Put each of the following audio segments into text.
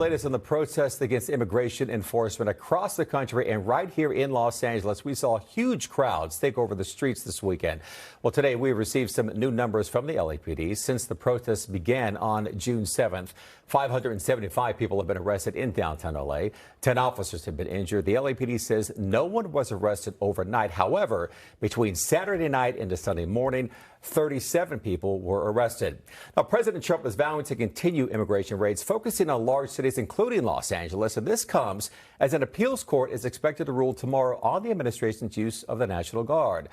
Latest on the protests against immigration enforcement across the country and right here in Los Angeles, we saw huge crowds take over the streets this weekend. Well, today we received some new numbers from the LAPD since the protests began on June 7th. 575 people have been arrested in downtown LA. 10 officers have been injured. The LAPD says no one was arrested overnight. However, between Saturday night into Sunday morning, 37 people were arrested. Now, President Trump is vowing to continue immigration raids, focusing on large cities, including Los Angeles. And this comes as an appeals court is expected to rule tomorrow on the administration's use of the National Guard.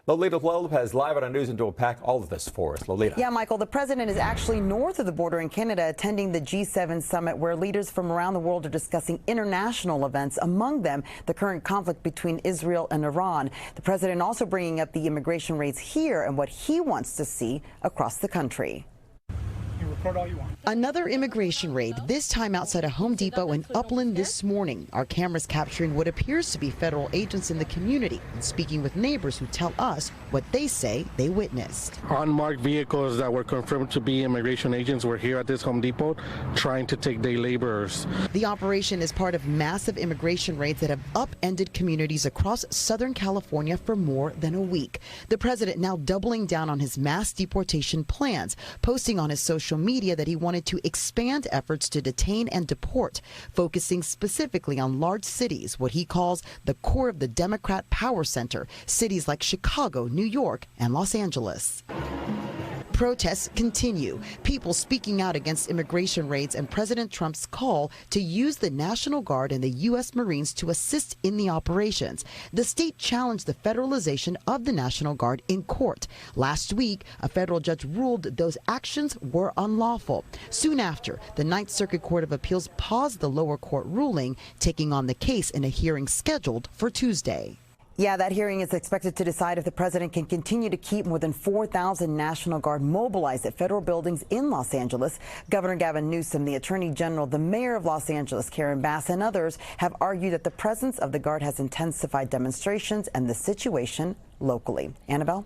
Lolita Lopez live on our news and to unpack all of this for us. Lolita. Yeah, Michael, the president is actually north of the border in Canada attending the G7 summit where leaders from around the world are discussing international events, among them the current conflict between Israel and Iran. The president also bringing up the immigration raids here and what he wants to see across the country. All you want. Another immigration raid, this time outside a Home Depot in Upland this morning. Our cameras capturing what appears to be federal agents in the community and speaking with neighbors who tell us what they say they witnessed. Unmarked vehicles that were confirmed to be immigration agents were here at this Home Depot trying to take day laborers. The operation is part of massive immigration raids that have upended communities across Southern California for more than a week. The president now doubling down on his mass deportation plans, posting on his social media that he wanted to expand efforts to detain and deport, focusing specifically on large cities, what he calls the core of the Democrat power center, cities like Chicago, New York, and Los Angeles. Protests continue, people speaking out against immigration raids and President Trump's call to use the National Guard and the U.S. Marines to assist in the operations. The state challenged the federalization of the National Guard in court. Last week, a federal judge ruled those actions were unlawful. Soon after, the Ninth Circuit Court of Appeals paused the lower court ruling, taking on the case in a hearing scheduled for Tuesday. Yeah, that hearing is expected to decide if the president can continue to keep more than 4,000 National Guard mobilized at federal buildings in Los Angeles. Governor Gavin Newsom, the Attorney General, the Mayor of Los Angeles, Karen Bass, and others have argued that the presence of the Guard has intensified demonstrations and the situation locally. Annabelle?